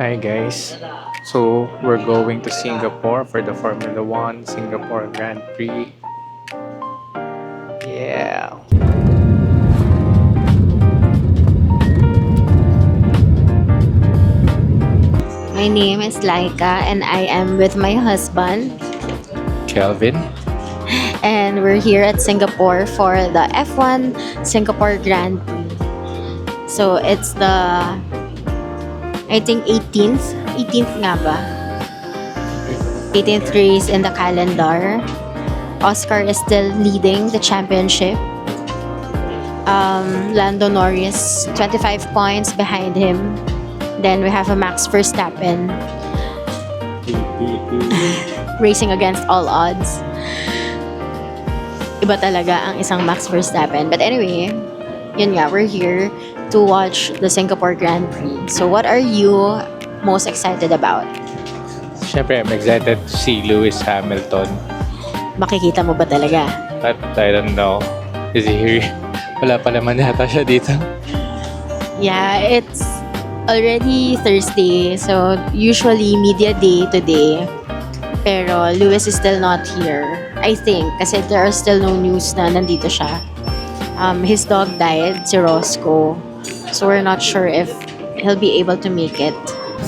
Hi guys, so we're going to Singapore for the Formula 1 Singapore Grand Prix. Yeah. My name is Laika and I am with my husband Kelvin. and we're here at Singapore for the F1 Singapore Grand Prix. So it's the I think 18th nga ba? 18th race in the calendar. Oscar is still leading the championship. Lando Norris 25 points behind him. Then we have a Max Verstappen racing against all odds. Iba talaga ang isang Max Verstappen. But anyway, yun nga, we're here to watch the Singapore Grand Prix. So what are you most excited about? Siyempre, I'm excited to see Lewis Hamilton. Makikita mo ba talaga? But I don't know. Is he here? Wala pa naman yata siya dito. Yeah, it's already Thursday. So usually media day today. Pero Lewis is still not here. I think. Kasi there are still no news na nandito siya. His dog died, si Roscoe. So we're not sure if he'll be able to make it.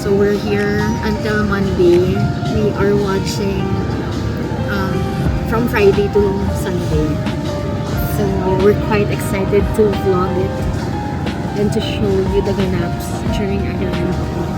So we're here until Monday. We are watching from Friday to Sunday. So we're quite excited to vlog it and to show you the ganaps during our Grand Prix.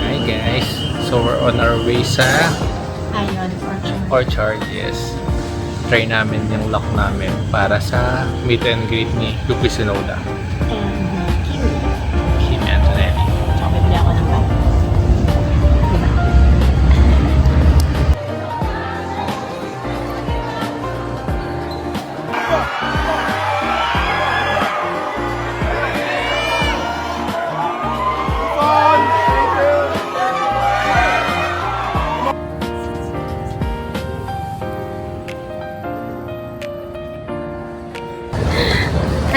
Hi guys, so we're on our way sa Ayun, Orchard, yes. Try namin yung lock namin para sa meet and greet ni Yuki Tsunoda. Kim Antonelli. Bibili ako ng bag. Diba?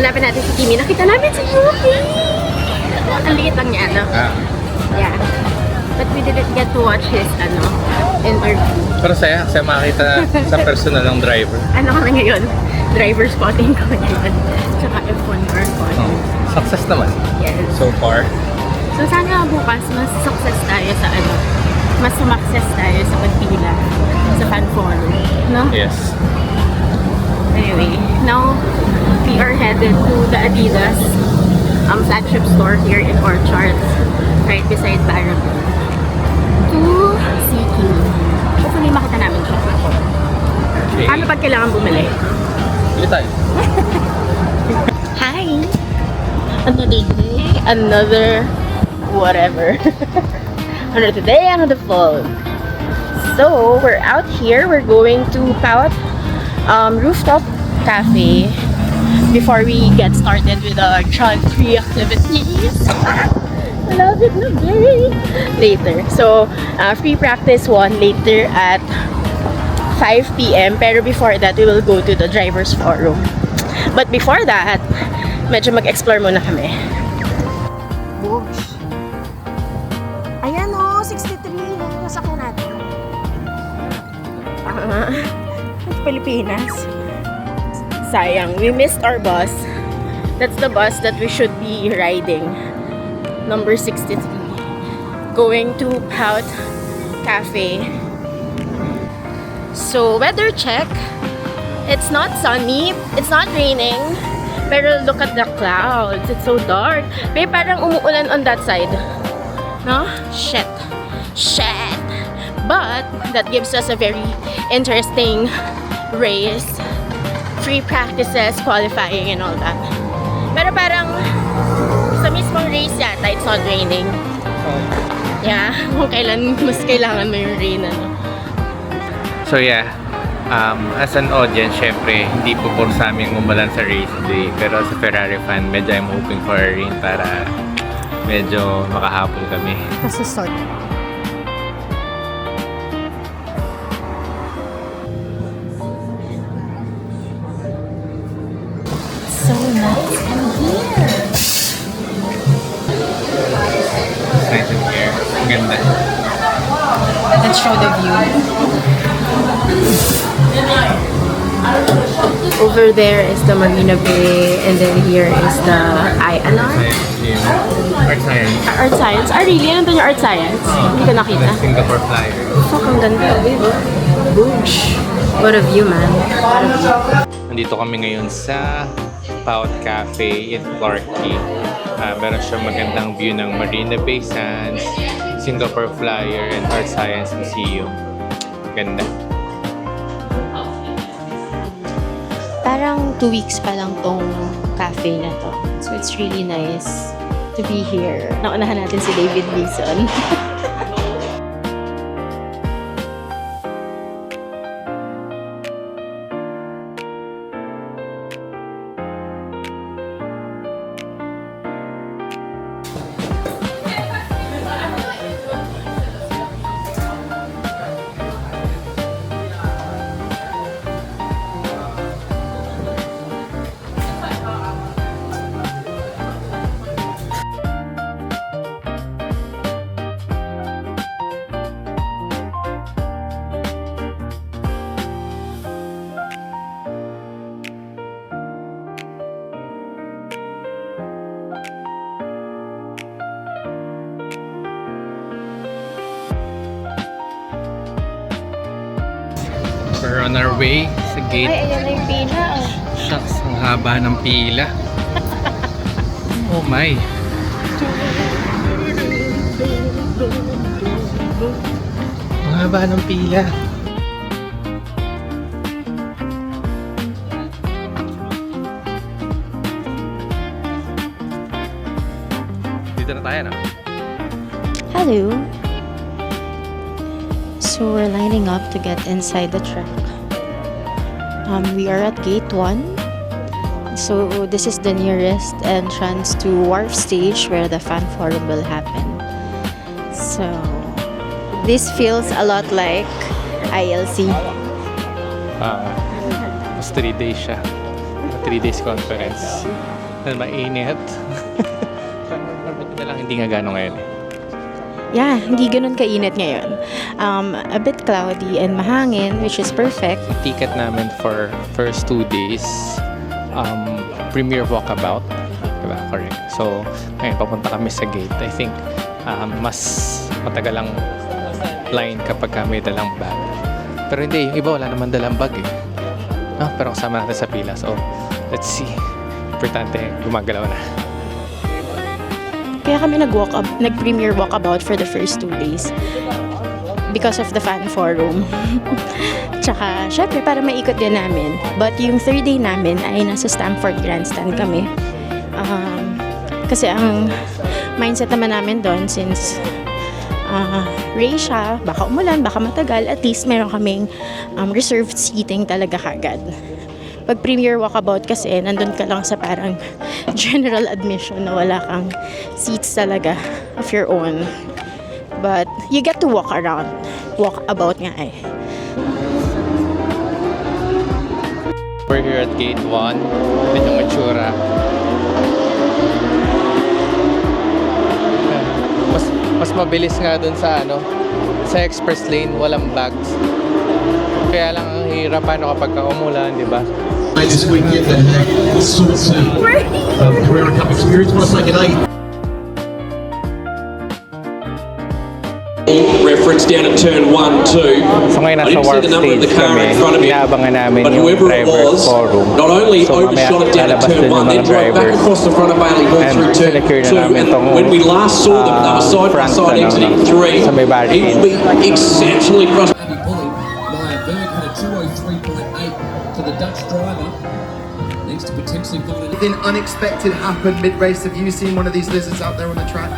Hanapin natin si Kimi. Nakita namin si Yuki! Ang liit lang niya, no? Yeah. But we didn't get to watch his, interview. Pero saya makita sa personal ng driver. Ano ka na ngayon? Driver spotting ko ngayon. Tsaka F1 car spotting. Success naman. Yes. So far. So sana bukas mas success tayo sa mas sumakses tayo sa pagpila sa fan forum, no? Yes. Anyway, now we are headed to the Adidas flagship store here in Orchard, right beside Paragon, to see Kimi. yung makita namin siya. Okay. Ano pag kailangan bumili? Bili tayo. Hi! Another day, another whatever. Another day, another fall. So, we're out here. We're going to Pout Rooftop Cafe before we get started with our child free activities. I love it na day. Later. So, free practice 1 later at 5 p.m. Pero before that, we will go to the driver's forum. But before that, medyo mag-explore muna kami. Boosh. Ayan o, 63 yung nasakyan natin. Pilipinas. Sayang, we missed our bus. That's the bus that we should be riding. Number 63. Going to Pout Cafe. So, weather check. It's not sunny. It's not raining. Pero look at the clouds. It's so dark. May parang umuulan on that side. No? Shit. Shit. But, that gives us a very interesting race. Free practices, qualifying, and all that. Pero parang sa mismong race yata, it's not raining. Yeah, kung kailan mas kailangan mo yung rain, ano. So yeah, as an audience, syempre, hindi po for sa aming umulan sa race day. Pero sa Ferrari fan, medyo I'm hoping for a rain para medyo makahabol kami. Kasi sort. So nice in here. Nice in here. Ganda. Let's show the view. Over there is the Marina Bay, and then here is the Art Science. Art Science. Ah, really? Ano yung Art Science? Hindi ko nakita. The Singapore Flyer. Fuck, ang ganda. Boosh. What a view, man. What a view. Nandito kami ngayon sa Pout Cafe in Clarkie. Meron siyang magandang view ng Marina Bay Sands, Singapore Flyer, and Art Science Museum. Ganda. Parang 2 weeks pa lang tong cafe na to. So it's really nice to be here. Naunahan natin si David Leeson. We're on our way sa gate. Ay, ayan na yung pila. Shucks, ang haba ng pila. Oh my. Ang haba ng pila. Dito na tayo, no? Hello. So we're lining up to get inside the truck. We are at gate 1. So this is the nearest entrance to Wharf Stage where the fan forum will happen. So this feels a lot like ILC. Mas 3 days siya. 3 days conference. Mainit. Parang na lang hindi nga gano'n ngayon. Yeah, hindi ganun kainit ngayon. A bit cloudy and mahangin, which is perfect. Yung ticket namin for first 2 days, Premier Walkabout. Diba? Correct. So, ngayon papunta kami sa gate. I think, mas matagal ang line kapag may dalang bag. Pero hindi, yung iba wala naman dalang bag eh. No? Pero kasama natin sa pila. So, let's see. Importante, gumagalaw na. Kaya kami nag-premier walkabout for the first 2 days. because of the fan forum. Tsaka, syempre, para maikot din namin. But yung third day namin ay nasa Stamford Grandstand kami. Kasi ang mindset naman namin doon, since race siya, baka umulan, baka matagal, at least meron kaming reserved seating talaga kagad. Pag premier walkabout kasi, nandun ka lang sa parang general admission na wala kang seats talaga of your own. But you get to walk around. Walk about nga eh. We're here at Gate 1. Ito yung itsura. Mas mabilis nga dun sa sa express lane, walang bags. Kaya lang ang hirap kapag umulan, di ba? This weekend, all sorts of career and cup experience. Want to say good day? Reference down at turn 1, 2. So ngayon I nasa didn't see warp the number of stage the car kami, in front of me, inaabangan namin but yung whoever it driver's was, forum. not only So overshot it down at lalabas turn din yung 1, mga then drove back drivers. across the front of Bailey Hall And through turn sinecure na 2. namin And tong, when we last saw them, they were side by front, side exiting sa may 3. barricade. It will be exceptionally frustrating. Berg had a 2:03.8 to the Dutch driver. Needs to potentially find an Anything unexpected happened mid-race? Have you seen one of these lizards out there on the track?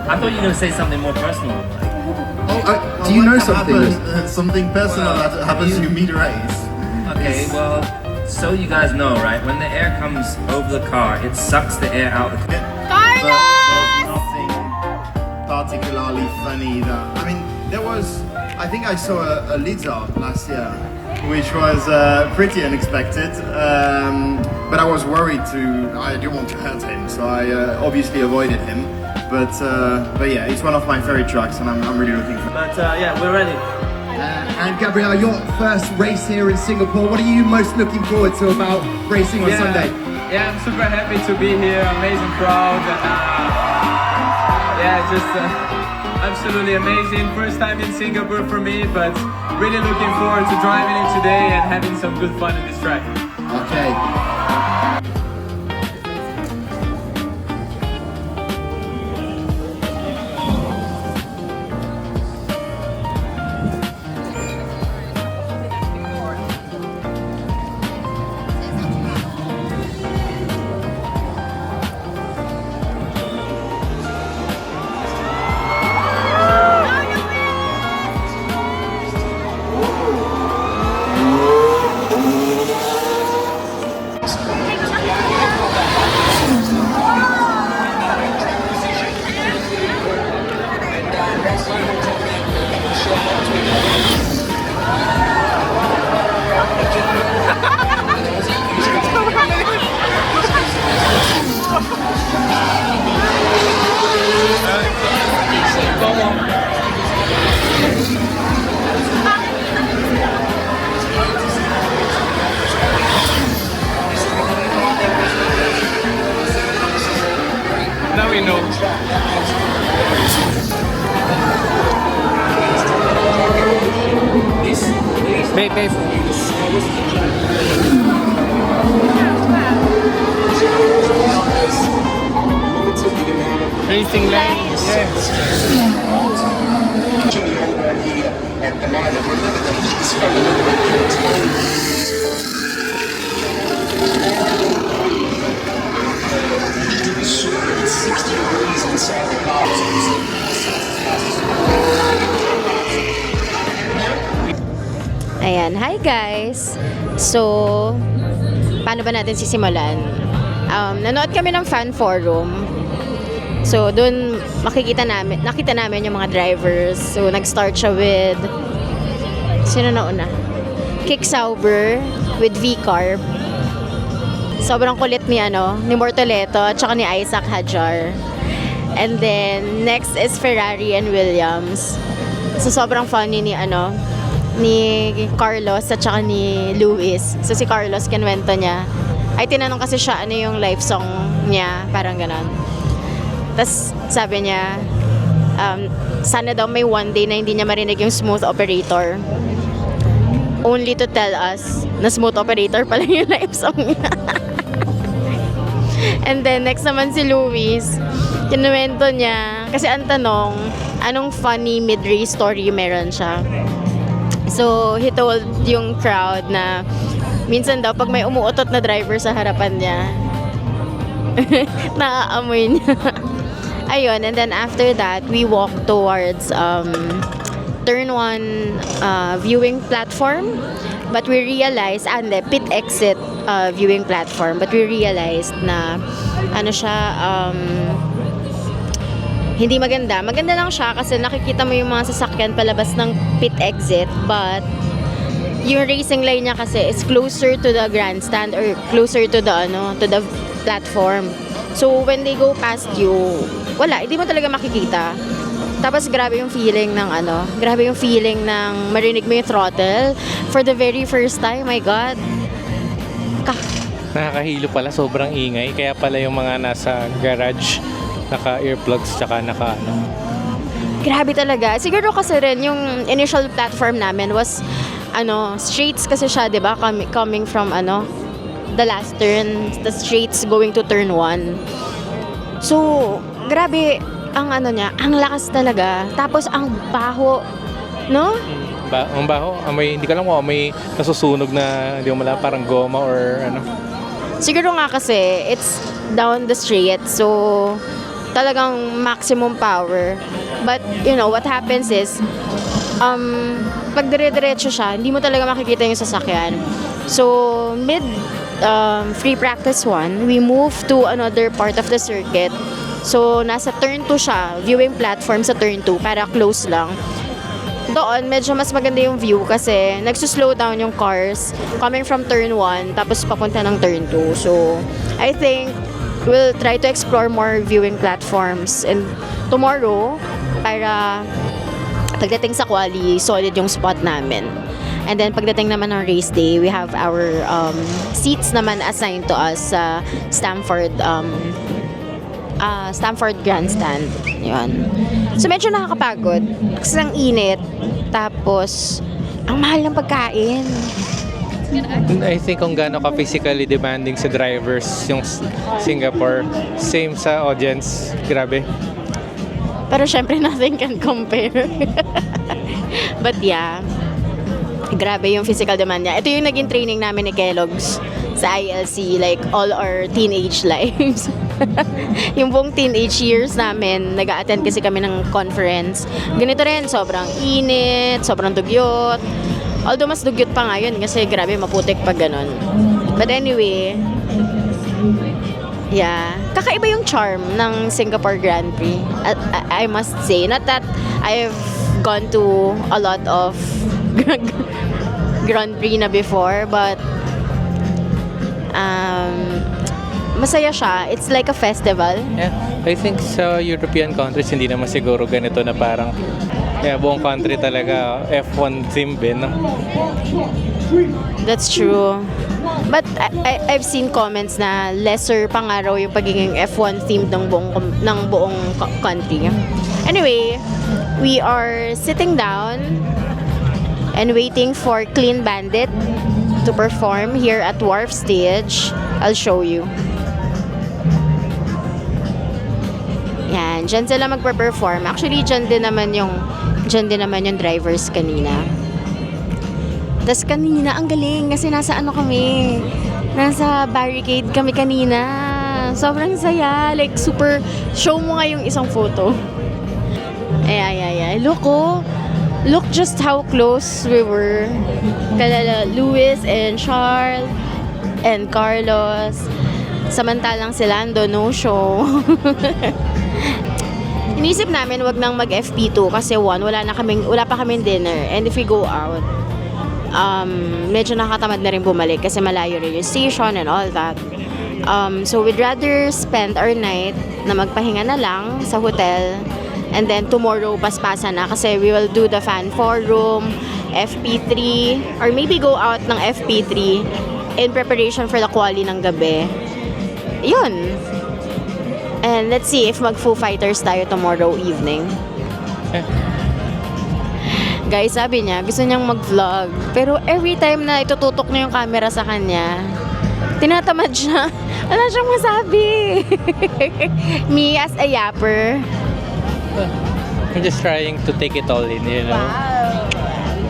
I thought you were going to say something more personal. Do you know something? Something personal that happens to mid race. Okay, well, so you guys know, right? When the air comes over the car, it sucks the air out of the car. But there's nothing particularly funny that. I mean, I think I saw a lizard last year, which was pretty unexpected. But I was worried I didn't want to hurt him, so I obviously avoided him. But yeah, it's one of my favorite tracks, and I'm really looking forward. But yeah, we're ready. And Gabrielle, your first race here in Singapore. What are you most looking forward to about racing on Sunday? Yeah, I'm super happy to be here. Amazing crowd. Yeah, just absolutely amazing. First time in Singapore for me, but really looking forward to driving it today and having some good fun in this track. Okay. Now we know. Babe. Racing lane. Ayan, hi guys! So, paano ba natin sisimulan? Nanood kami ng fan forum. So, dun nakita namin yung mga drivers. So, nag-start siya with, sino na una? Kick Sauber with V-Carb. Sobrang kulit ni Mortoleto at saka ni Isaac Hadjar. And then, next is Ferrari and Williams. So, sobrang funny ni Carlos at saka ni Luis. So, si Carlos, kinwento niya. Ay, tinanong kasi siya ano yung life song niya. Parang ganon. Tapos, sabi niya, sana daw may one day na hindi niya marinig yung smooth operator. Only to tell us na smooth operator pala yung life song niya. And then, next naman si Luis. Kinuwento niya, Kasi ang tanong, anong funny mid-race story meron siya? So, he told yung crowd na minsan daw, pag may umuutot na driver sa harapan niya, naaamoy niya. Ayun, and then after that, we walk towards turn 1 viewing platform. But we realized, pit exit viewing platform. But we realized na, hindi maganda. Maganda lang siya kasi nakikita mo yung mga sasakyan palabas ng pit exit. But, yung racing line niya kasi is closer to the grandstand or closer to the platform. So, when they go past you, wala, hindi mo talaga makikita. Tapos grabe yung feeling ng marinig mo yung throttle for the very first time. My God. Nakakahilo pala, sobrang ingay. Kaya pala yung mga nasa garage, naka-earplugs, tsaka Grabe talaga. Siguro kasi rin yung initial platform namin was straights kasi siya, 'di ba? Coming from the last turn, the straights going to turn 1. So, grabe ang niya, ang lakas talaga. Tapos ang baho, no? Ang baho, hindi ko alam kung may nasusunog na hindi mo parang goma or Siguro nga kasi it's down the straight, so talagang maximum power. But what happens is pag dire-diretso siya, hindi mo talaga makikita yung sasakyan. So mid free practice 1, we move to another part of the circuit. So nasa turn 2 siya, viewing platform sa turn 2 para close lang. Doon, medyo mas maganda yung view kasi nagsuslow down yung cars coming from turn 1 tapos papunta ng turn 2. So, I think we'll try to explore more viewing platforms and tomorrow para pagdating sa quali, solid yung spot namin. And then pagdating naman ng race day, we have our seats naman assigned to us sa Stamford Grandstand. Yun. So medyo nakakapagod kasi ang init. Tapos ang mahal ng pagkain. I think kung gaano ka physically demanding sa drivers yung Singapore, same sa audience. Grabe. Pero syempre nothing can compare. But yeah, grabe yung physical demand niya. Ito yung naging training namin ni Kellogg's sa ILC, like all our teenage lives. Yung buong teenage years namin, nag-a-attend kasi kami ng conference. Ganito rin, sobrang init, sobrang dugyot. Although mas dugyot pa ngayon kasi grabe maputik pag ganun. But anyway, yeah, kakaiba yung charm ng Singapore Grand Prix. I must say, not that I've gone to a lot of Grand Prix na before, but masaya siya. It's like a festival. Yeah, I think sa European countries hindi naman siguro ganito na parang buong country talaga F1 theme din. That's true. But I've seen comments na lesser pa nga raw yung pagiging F1 theme ng buong country. Anyway, we are sitting down and waiting for Clean Bandit to perform here at Wharf Stage. I'll show you. Yan, dyan sila magpe-perform. Actually, dyan din naman yung drivers kanina. Tas kanina, ang galing kasi nasa nasa barricade kami kanina. Sobrang saya. Like, super, show mo nga yung isang photo. Ay. Look just how close we were. Kalala Luis and Charles and Carlos. Samantalang si Lando, no show. Inisip namin wag nang mag-FP2 kasi wala pa kaming dinner. And if we go out, medyo nakatamad na rin bumalik kasi malayo rin yung station and all that. So we'd rather spend our night na magpahinga na lang sa hotel. And then tomorrow paspasan na kasi we will do the fan forum, FP3, or maybe go out ng FP3 in preparation for the quali ng gabi. Yun. And let's see if mag-Foo Fighters tayo tomorrow evening. Guys, sabi niya, gusto niyang mag-vlog. Pero every time na itututok niya yung camera sa kanya, tinatamad siya. Wala siyang masabi. Me as a yapper, I'm just trying to take it all in, you know? Wow.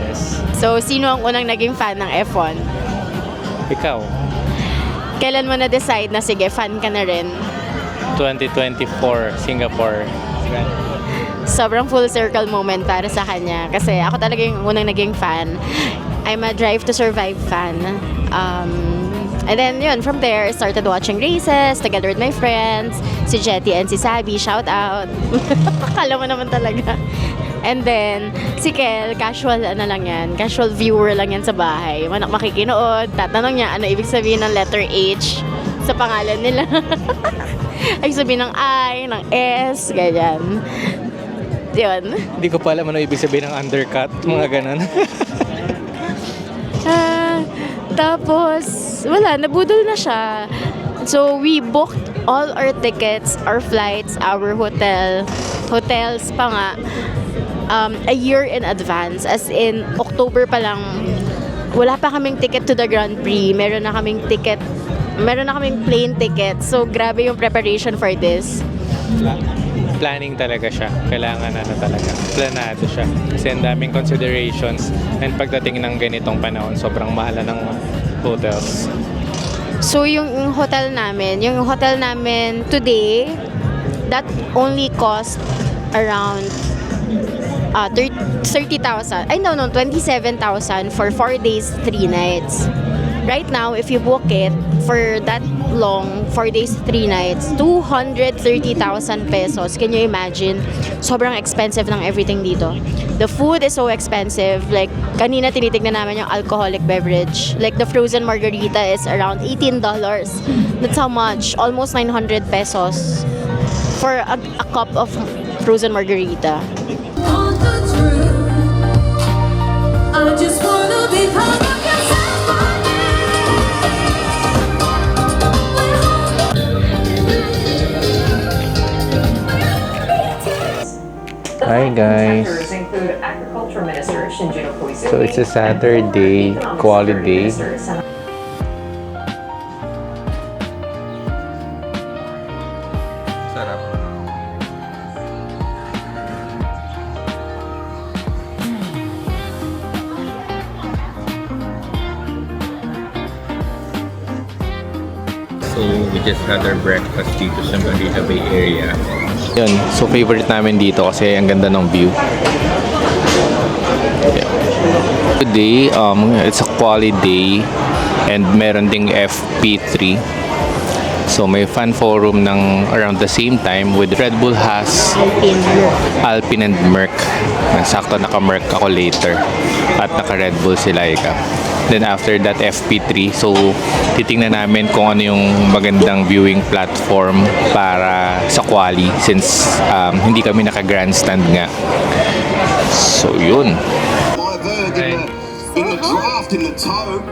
Yes. So, sino ang unang naging fan ng F1? Ikaw, Kailan mo na-decide na sige, fan ka na rin? 2024, Singapore. Sobrang full circle moment para sa kanya. Kasi ako talaga yung unang naging fan. I'm a Drive to Survive fan. And then yun, from there, I started watching races together with my friends. Si Jetty and si Sabi, shout out. Akala mo naman talaga. And then, si Kel, casual ano lang yan, casual viewer lang yan sa bahay. Makikinood, tatanong niya ano ibig sabihin ng letter H sa pangalan nila. Ay sabihin ng I, ng S, ganyan. Yun. Hindi ko pa alam ano ibig sabihin ng undercut, mga ganun. Tapos, wala, nabudol na siya. So, we booked all our tickets, our flights, our hotels pa nga, a year in advance. As in, October pa lang, wala pa kaming ticket to the Grand Prix. Meron na kaming plane ticket. So, grabe yung preparation for this. Planning talaga siya. Kailangan talaga. Planado siya. Kasi ang daming considerations. And pagdating ng ganitong panahon, sobrang mahal ng hotels. So, yung hotel namin today, that only cost around 30,000. Ay, no, 27,000 for 4 days, 3 nights. Right now, if you book it for that long, 4 days, 3 nights, 230,000 pesos. Can you imagine? Sobrang expensive ng everything dito. The food is so expensive. Like, kanina tinitignan namin yung alcoholic beverage. Like, the frozen margarita is around $18. That's how much? Almost 900 pesos for a cup of frozen margarita. I just wanna be part of your Hi guys. So it's a Saturday, quality day. Sarap. So we just had our breakfast dito sa Manila Bay area. Yun, so favorite namin dito kasi ang ganda ng view. Yeah. Today, it's a quality day and meron ding FP3. So may fan forum ng around the same time with Red Bull has Alpine and Merc. Sakto naka-Merc ako later at naka-Red Bull si Laika. Then after that FP3, so titingnan namin kung ano yung magandang viewing platform para sa quali since hindi kami naka-grandstand nga. So yun. In the draft in the toe.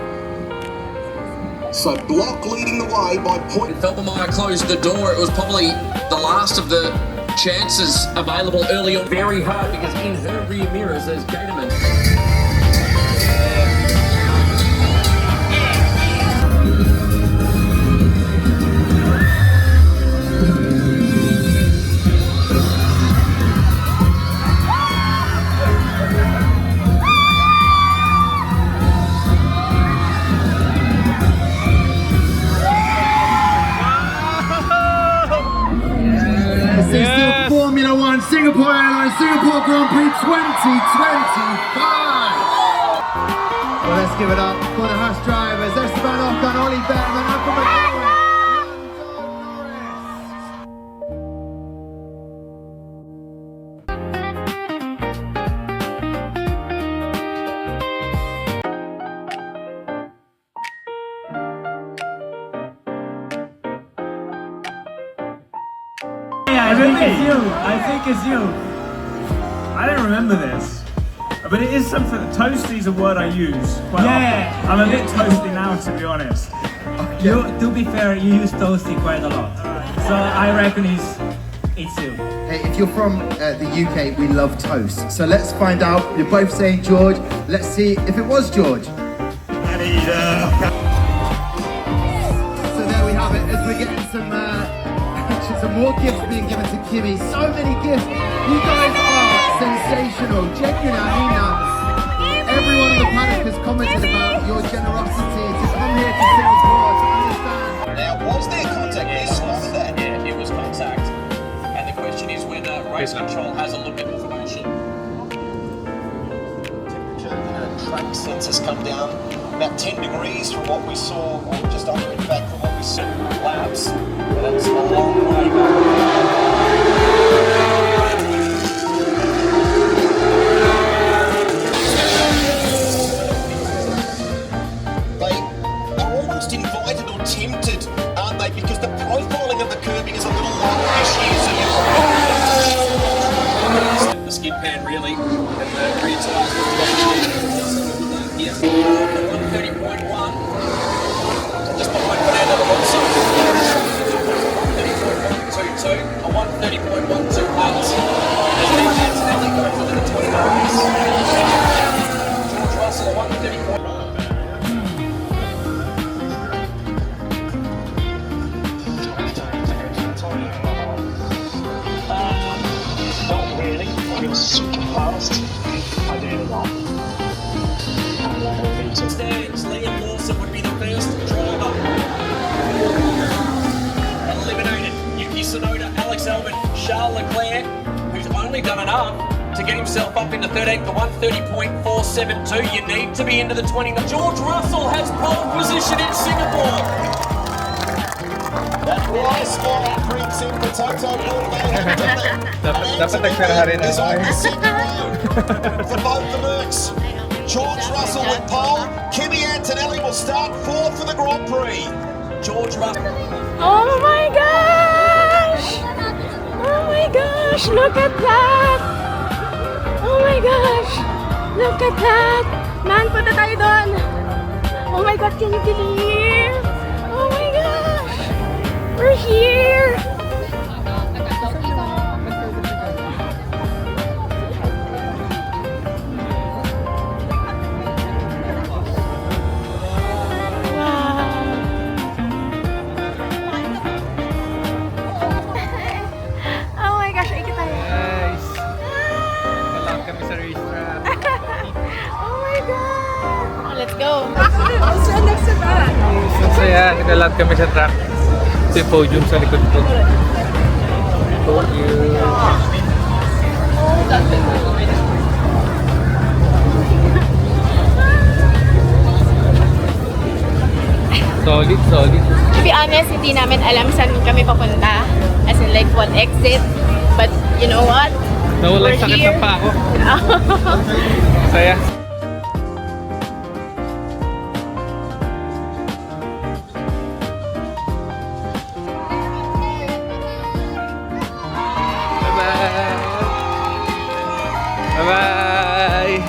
So Block leading the way by point. Felbermeyer closed the door. It was probably the last of the chances available early on. Very hard because in her rear mirrors there's Gatorman. This is the Formula One Singapore Airlines Singapore Grand Prix 2025. Well, let's give it up for the Haas drivers, Esteban Ocon, Ollie Bettman, and Michael McLaren. I think it's you. I think it's you. I don't remember this. But it is something. Toasty is a word I use. Quite often. I'm a bit toasty now, to be honest. To be fair, you use toasty quite a lot. So I reckon it's you. Hey, if you're from the UK, we love toast. So let's find out. You're both saying George. Let's see if it was George. So there we have it. As we're getting some congratulations and more gifts being given to Kimmy. So many gifts. You guys are sensational. Genuine, I mean that. Everyone on the paddock has commented about your generosity to come here to Singapore to understand. Now, was there contact? They spotted that. Yeah, it was contact. And the question is whether race control has a look at information. Track sensors come down about 10 degrees from what we saw, or just under, in fact, from what we saw laps. That's a long way They are almost invited or tempted, aren't they? Because the profiling of the curbing is a little longer this year, so The skid pan really, and the rear tyres here. 130.1. Just behind Fernando Alonso. 130.122, a 130.128. And then Antonelli going for the 29. George Russell, a 130. not really. I feel super fast. I do a lot. Stands, Liam Lawson would be the first driver. Eliminated. Yuki Tsunoda, Alex Albon, Charles Leclerc, who's only done enough to get himself up into 13th to 130.472. You need to be into the 20. George Russell has pole position in Singapore. That was for Prix in Potato Dapat nagperaha rin is ako. on the second row for both the Mercs. George Russell with pole. Kimi Antonelli will start fourth for the Grand Prix. George Russell. Oh my gosh! Oh my gosh! Look at that! Oh my gosh! Look at that! Man, punta tayo doon! Oh my God, can you believe? Oh my gosh! We're here! Let's go. Ang saya, naglalad kami sa track. Ito yung podium sa likod ko. Podium. Solid, solid. To be honest, hindi namin alam saan kami papunta. As in like what exit. But you know what? Nawala yung sakit ng pa ako. Saya. Bye-bye!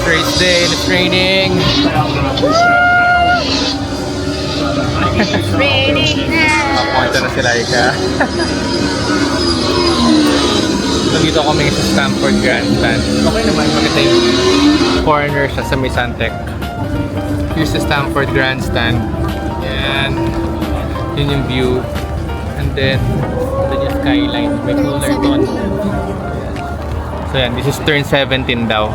Great day in the training. Raining now. Papunta na si Laika. Nandito kami sa Stamford Grandstand. Okay naman, maganda yung corner siya sa may Santec. Here's the Stamford Grandstand. Yan. Yun yung view. And then, yung skyline. May cooler doon. So yan, this is turn 17 daw.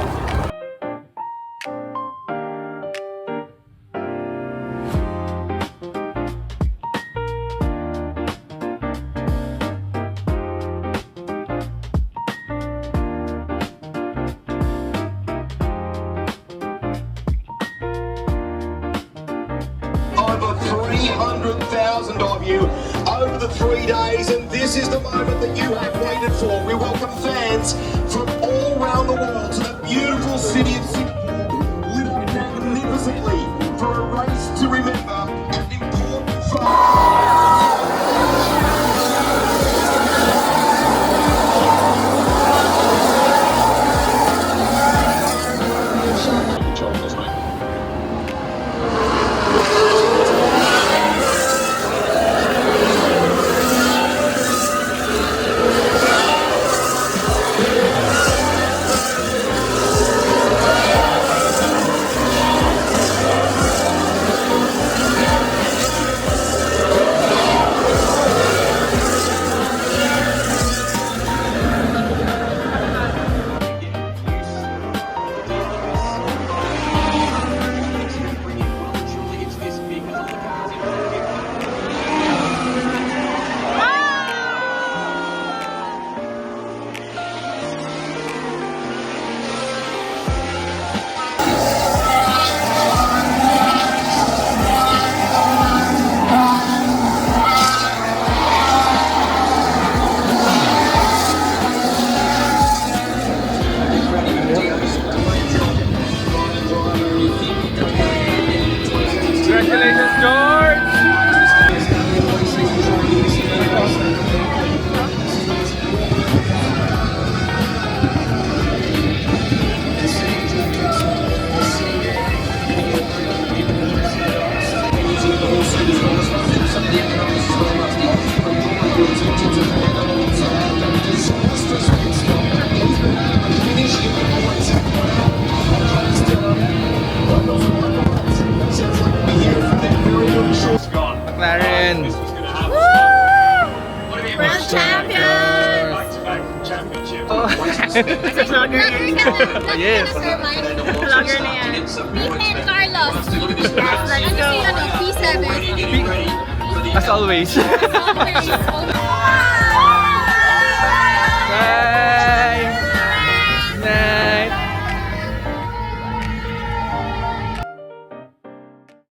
Over 300,000 of you over the 3 days, and this is the moment that you have waited for. We welcome fans from all around the world to the beautiful city of Singapore, lit up magnificently for a race to remember an important Congratulations, George! McLaren! World champion! Vlogger Yes. Vlogger na yan. P10 Carlos. Let's go. P7. As always. Always.